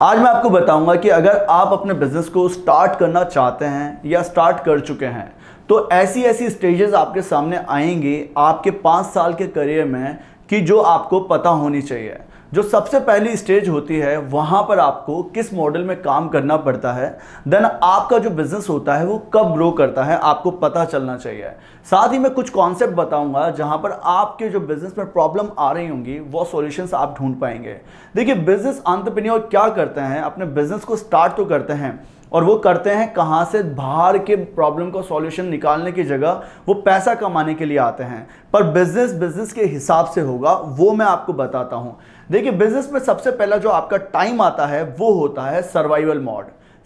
आज मैं आपको बताऊंगा कि अगर आप अपने बिजनेस को स्टार्ट करना चाहते हैं या स्टार्ट कर चुके हैं तो ऐसी ऐसी स्टेजेस आपके सामने आएंगी आपके 5 साल के करियर में कि जो आपको पता होनी चाहिए। जो सबसे पहली स्टेज होती है वहां पर आपको किस मॉडल में काम करना पड़ता है, देन आपका जो बिजनेस होता है वो कब ग्रो करता है आपको पता चलना चाहिए। साथ ही मैं कुछ कॉन्सेप्ट बताऊंगा जहां पर आपके जो बिजनेस में प्रॉब्लम आ रही होंगी वो सॉल्यूशंस आप ढूंढ पाएंगे। देखिए, बिजनेस एंटरप्रेन्योर क्या करते हैं, अपने बिजनेस को स्टार्ट तो करते हैं और वो करते हैं कहाँ से, बाहर के प्रॉब्लम को सॉल्यूशन निकालने की जगह वो पैसा कमाने के लिए आते हैं। पर बिजनेस के हिसाब से होगा वो मैं आपको बताता हूँ। देखिए, बिजनेस में सबसे पहला जो आपका टाइम आता है वो होता है सर्वाइवल मोड।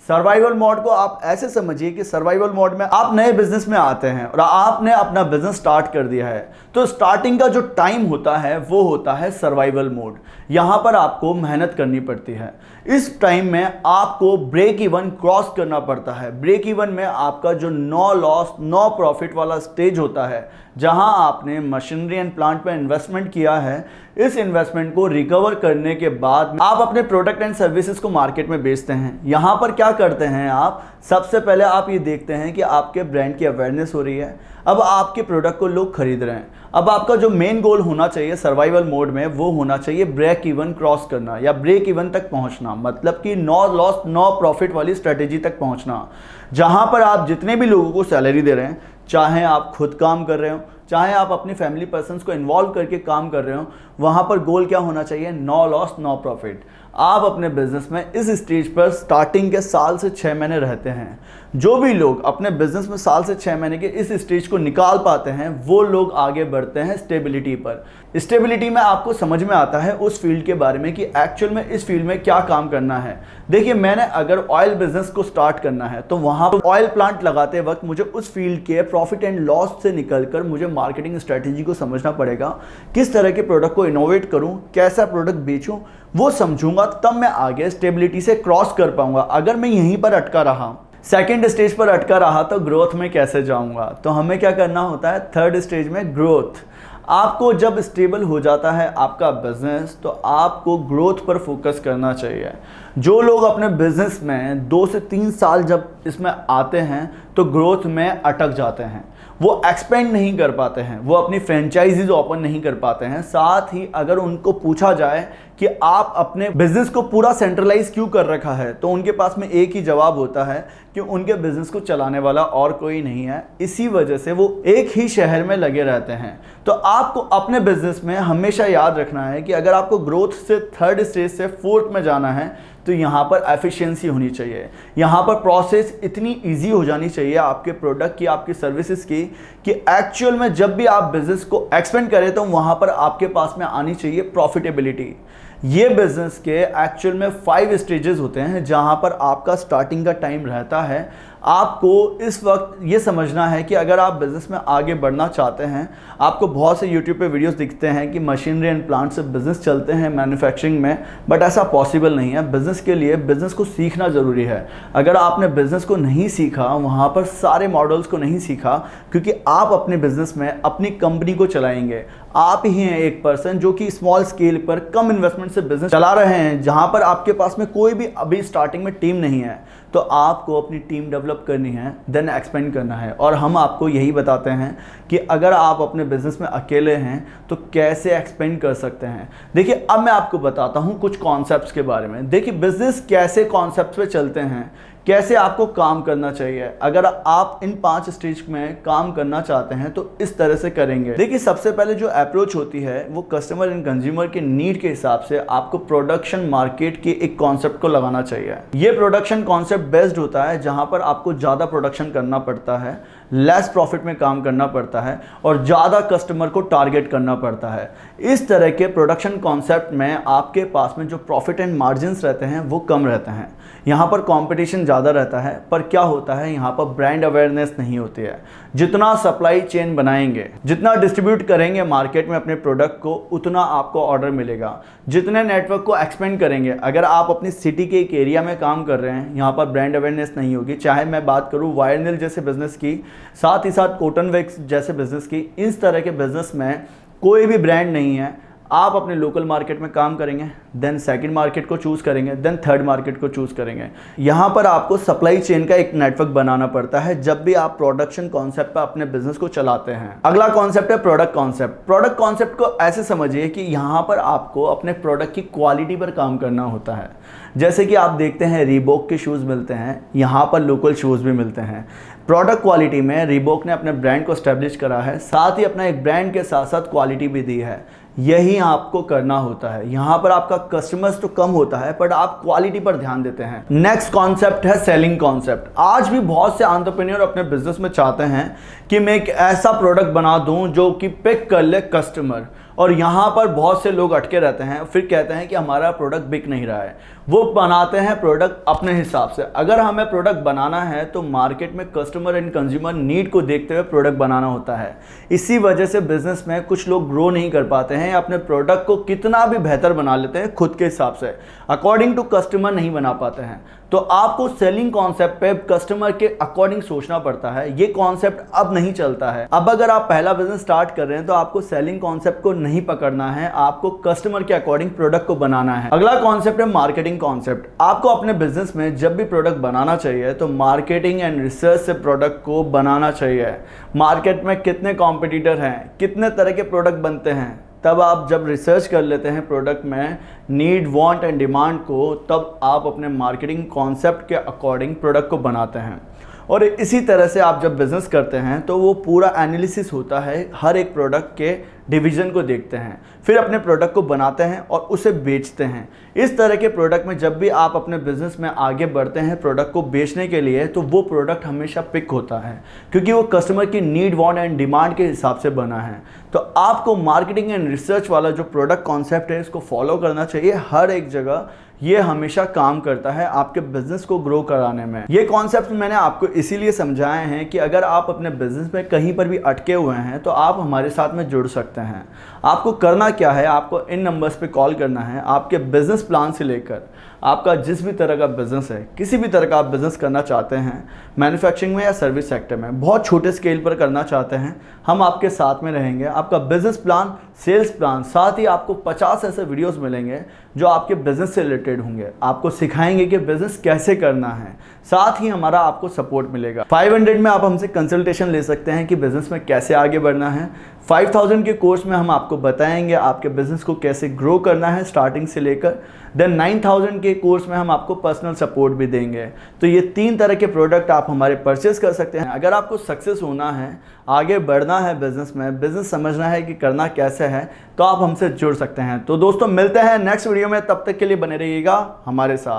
सर्वाइवल मोड को आप ऐसे समझिए कि सर्वाइवल मोड में आप नए बिजनेस में आते हैं और आपने अपना बिजनेस स्टार्ट कर दिया है, तो स्टार्टिंग का जो टाइम होता है वो होता है सर्वाइवल मोड। यहां पर आपको मेहनत करनी पड़ती है। इस टाइम में आपको ब्रेक इवन क्रॉस करना पड़ता है। ब्रेक इवन में आपका जो नो लॉस नो प्रॉफिट वाला स्टेज होता है, जहां आपने मशीनरी एंड प्लांट पर इन्वेस्टमेंट किया है, इस इन्वेस्टमेंट को रिकवर करने के बाद आप अपने प्रोडक्ट एंड सर्विसेज को मार्केट में बेचते हैं। यहां पर क्या करते हैं आप, सबसे पहले आप ये देखते हैं कि आपके ब्रांड की अवेयरनेस हो रही है, अब आपके प्रोडक्ट को लोग खरीद रहे हैं। अब आपका जो मेन गोल होना चाहिए सर्वाइवल मोड में वो होना चाहिए ब्रेक इवन क्रॉस करना या ब्रेक इवन तक पहुंचना, मतलब कि नो लॉस नो प्रॉफिट वाली स्ट्रेटेजी तक पहुंचना, जहां पर आप जितने भी लोगों को सैलरी दे रहे हैं, चाहे आप खुद काम कर रहे हो चाहे आप अपनी फैमिली पर्सन्स को इन्वॉल्व करके काम कर रहे हो, वहां पर गोल क्या होना चाहिए, नो लॉस नो प्रॉफिट। आप अपने बिजनेस में इस स्टेज पर स्टार्टिंग के साल से 6 महीने रहते हैं। जो भी लोग अपने बिजनेस में साल से 6 महीने के इस स्टेज को निकाल पाते हैं वो लोग आगे बढ़ते हैं स्टेबिलिटी पर। स्टेबिलिटी में आपको समझ में आता है उस फील्ड के बारे में कि एक्चुअल में इस फील्ड में क्या काम करना है। देखिए, मैंने अगर ऑयल बिजनेस को स्टार्ट करना है तो वहां पर ऑयल प्लांट लगाते वक्त मुझे उस फील्ड के प्रॉफिट एंड लॉस से निकलकर मुझे मार्केटिंग स्ट्रेटेजी को समझना पड़ेगा। किस तरह के प्रोडक्ट को इनोवेट करूं, कैसा प्रोडक्ट बेचूं, वो समझूंगा, तब मैं आगे स्टेबिलिटी से क्रॉस कर पाऊंगा। अगर मैं यहीं पर अटका रहा, सेकेंड स्टेज पर अटका रहा, तो ग्रोथ में कैसे जाऊंगा। तो हमें क्या करना होता है, थर्ड स्टेज में ग्रोथ। आपको जब स्टेबल हो जाता है आपका बिजनेस तो आपको ग्रोथ पर फोकस करना चाहिए। जो लोग अपने बिजनेस में 2 से 3 साल जब इसमें आते हैं तो ग्रोथ में अटक जाते हैं, वो एक्सपेंड नहीं कर पाते हैं, वो अपनी फ्रेंचाइजीज ओपन नहीं कर पाते हैं। साथ ही अगर उनको पूछा जाए कि आप अपने बिजनेस को पूरा सेंट्रलाइज क्यों कर रखा है, तो उनके पास में एक ही जवाब होता है कि उनके बिजनेस को चलाने वाला और कोई नहीं है, इसी वजह से वो एक ही शहर में लगे रहते हैं। तो आपको अपने बिजनेस में हमेशा याद रखना है कि अगर आपको ग्रोथ से थर्ड स्टेज से फोर्थ में जाना है तो यहाँ पर एफिशिएंसी होनी चाहिए। यहाँ पर प्रोसेस इतनी इजी हो जानी चाहिए आपके प्रोडक्ट की, आपकी सर्विसेज की, कि एक्चुअल में जब भी आप बिजनेस को एक्सपेंड करें तो वहाँ पर आपके पास में आनी चाहिए प्रॉफिटेबिलिटी। ये बिजनेस के एक्चुअल में 5 स्टेजेस होते हैं जहाँ पर आपका स्टार्टिंग का टाइम रहता है। आपको इस वक्त ये समझना है कि अगर आप बिज़नेस में आगे बढ़ना चाहते हैं, आपको बहुत से यूट्यूब पे वीडियोस दिखते हैं कि मशीनरी एंड प्लांट से बिज़नेस चलते हैं मैन्युफैक्चरिंग में, बट ऐसा पॉसिबल नहीं है। बिज़नेस के लिए बिज़नेस को सीखना ज़रूरी है। अगर आपने बिज़नेस को नहीं सीखा, वहाँ पर सारे मॉडल्स को नहीं सीखा, क्योंकि आप अपने बिज़नेस में अपनी कंपनी को चलाएंगे। आप ही हैं एक पर्सन जो कि स्मॉल स्केल पर कम इन्वेस्टमेंट से बिजनेस चला रहे हैं, जहां पर आपके पास में कोई भी अभी स्टार्टिंग में टीम नहीं है। तो आपको अपनी टीम डेवलप करनी है, देन एक्सपेंड करना है। और हम आपको यही बताते हैं कि अगर आप अपने बिजनेस में अकेले हैं तो कैसे एक्सपेंड कर सकते हैं। देखिए, अब मैं आपको बताता हूं कुछ कॉन्सेप्ट्स के बारे में। देखिए, बिजनेस कैसे कॉन्सेप्ट्स पे चलते हैं, कैसे आपको काम करना चाहिए। अगर आप इन 5 स्टेज में काम करना चाहते हैं तो इस तरह से करेंगे। देखिए, सबसे पहले जो अप्रोच होती है वो कस्टमर एंड कंज्यूमर के नीड के हिसाब से आपको प्रोडक्शन मार्केट के एक कॉन्सेप्ट को लगाना चाहिए। ये प्रोडक्शन कॉन्सेप्ट बेस्ड होता है जहां पर आपको ज़्यादा प्रोडक्शन करना पड़ता है, लेस प्रॉफिट में काम करना पड़ता है और ज़्यादा कस्टमर को टारगेट करना पड़ता है। इस तरह के प्रोडक्शन कॉन्सेप्ट में आपके पास में जो प्रॉफिट एंड मार्जिन्स रहते हैं वो कम रहते हैं। यहाँ पर कंपटीशन ज़्यादा रहता है, पर क्या होता है, यहाँ पर ब्रांड अवेयरनेस नहीं होती है। जितना सप्लाई चेन बनाएंगे, जितना डिस्ट्रीब्यूट करेंगे मार्केट में अपने प्रोडक्ट को, उतना आपको ऑर्डर मिलेगा। जितने नेटवर्क को एक्सपेंड करेंगे, अगर आप अपनी सिटी के एक एरिया में काम कर रहे हैं, यहाँ पर ब्रांड अवेयरनेस नहीं होगी। चाहे मैं बात करूँ वायरनिल जैसे बिजनेस की, साथ ही साथ कॉटन वैक्स जैसे बिजनेस की, इस तरह के बिजनेस में कोई भी ब्रांड नहीं है। आप अपने लोकल मार्केट में काम करेंगे, देन सेकंड मार्केट को चूज़ करेंगे, देन थर्ड मार्केट को चूज़ करेंगे। यहाँ पर आपको सप्लाई चेन का एक नेटवर्क बनाना पड़ता है जब भी आप प्रोडक्शन कॉन्सेप्ट पर अपने बिजनेस को चलाते हैं। अगला कॉन्सेप्ट है प्रोडक्ट कॉन्सेप्ट। प्रोडक्ट कॉन्सेप्ट को ऐसे समझिए कि यहाँ पर आपको अपने प्रोडक्ट की क्वालिटी पर काम करना होता है। जैसे कि आप देखते हैं रीबॉक के शूज़ मिलते हैं, यहाँ पर लोकल शूज़ भी मिलते हैं। प्रोडक्ट क्वालिटी में रीबॉक ने अपने ब्रांड को एस्टेब्लिश करा है, साथ ही अपना एक ब्रांड के साथ साथ क्वालिटी भी दी है। यही आपको करना होता है। यहाँ पर आपका कस्टमर्स तो कम होता है बट आप क्वालिटी पर ध्यान देते हैं। नेक्स्ट कॉन्सेप्ट है सेलिंग कॉन्सेप्ट। आज भी बहुत से एंटरप्रेन्योर अपने बिजनेस में चाहते हैं कि मैं एक ऐसा प्रोडक्ट बना दूं जो कि पिक कर ले कस्टमर, और यहाँ पर बहुत से लोग अटके रहते हैं, फिर कहते हैं कि हमारा प्रोडक्ट बिक नहीं रहा है। वो बनाते हैं प्रोडक्ट अपने हिसाब से। अगर हमें प्रोडक्ट बनाना है तो मार्केट में कस्टमर एंड कंज्यूमर नीड को देखते हुए प्रोडक्ट बनाना होता है। इसी वजह से बिजनेस में कुछ लोग ग्रो नहीं कर पाते हैं, अपने प्रोडक्ट को कितना भी बेहतर बना लेते हैं खुद के हिसाब से, अकॉर्डिंग टू कस्टमर नहीं बना पाते हैं। तो आपको सेलिंग कॉन्सेप्ट पे कस्टमर के अकॉर्डिंग सोचना पड़ता है। ये कॉन्सेप्ट अब नहीं चलता है। अब अगर आप पहला बिजनेस स्टार्ट कर रहे हैं तो आपको सेलिंग कॉन्सेप्ट को नहीं पकड़ना है, आपको कस्टमर के अकॉर्डिंग प्रोडक्ट को बनाना है। अगला कॉन्सेप्ट है मार्केटिंग कॉन्सेप्ट। आपको अपने बिजनेस में जब भी प्रोडक्ट बनाना चाहिए तो मार्केटिंग एंड रिसर्च से प्रोडक्ट को बनाना चाहिए। मार्केट में कितने कॉम्पिटिटर हैं, कितने तरह के प्रोडक्ट बनते हैं, तब आप जब रिसर्च कर लेते हैं प्रोडक्ट में नीड, वांट एंड डिमांड को, तब आप अपने मार्केटिंग कॉन्सेप्ट के अकॉर्डिंग प्रोडक्ट को बनाते हैं। और इसी तरह से आप जब बिज़नेस करते हैं तो वो पूरा एनालिसिस होता है, हर एक प्रोडक्ट के डिवीज़न को देखते हैं, फिर अपने प्रोडक्ट को बनाते हैं और उसे बेचते हैं। इस तरह के प्रोडक्ट में जब भी आप अपने बिजनेस में आगे बढ़ते हैं प्रोडक्ट को बेचने के लिए, तो वो प्रोडक्ट हमेशा पिक होता है क्योंकि वो कस्टमर की नीड, वांट एंड डिमांड के हिसाब से बना है। तो आपको मार्केटिंग एंड रिसर्च वाला जो प्रोडक्ट कॉन्सेप्ट है इसको फॉलो करना चाहिए हर एक जगह। ये हमेशा काम करता है आपके बिजनेस को ग्रो कराने में। ये कॉन्सेप्ट मैंने आपको इसीलिए समझाए हैं कि अगर आप अपने बिजनेस में कहीं पर भी अटके हुए हैं तो आप हमारे साथ में जुड़ सकते हैं। आपको करना क्या है, आपको इन नंबर्स पे कॉल करना है। आपके बिजनेस प्लान से लेकर आपका जिस भी तरह का बिजनेस है, किसी भी तरह का आप बिजनेस करना चाहते हैं, मैन्युफैक्चरिंग में या सर्विस सेक्टर में, बहुत छोटे स्केल पर करना चाहते हैं, हम आपके साथ में रहेंगे। आपका बिजनेस प्लान, सेल्स प्लान, साथ ही आपको 50 ऐसे वीडियोस मिलेंगे जो आपके बिजनेस से रिलेटेड होंगे। आपको सिखाएंगे कि बिजनेस कैसे करना है, साथ ही हमारा आपको सपोर्ट मिलेगा। 500 में आप हमसे कंसल्टेशन ले सकते हैं कि बिजनेस में कैसे आगे बढ़ना है। 5000 के कोर्स में हम आपको बताएंगे आपके बिजनेस को कैसे ग्रो करना है स्टार्टिंग से लेकर। देन 9000 के कोर्स में हम आपको पर्सनल सपोर्ट भी देंगे। तो ये 3 तरह के प्रोडक्ट आप हमारे परचेस कर सकते हैं। अगर आपको सक्सेस होना है, आगे बढ़ना है बिजनेस में, बिजनेस समझना है कि करना कैसे है, तो आप हमसे जुड़ सकते हैं। तो दोस्तों मिलते हैं नेक्स्ट वीडियो में, तब तक के लिए बने रहिएगा हमारे साथ।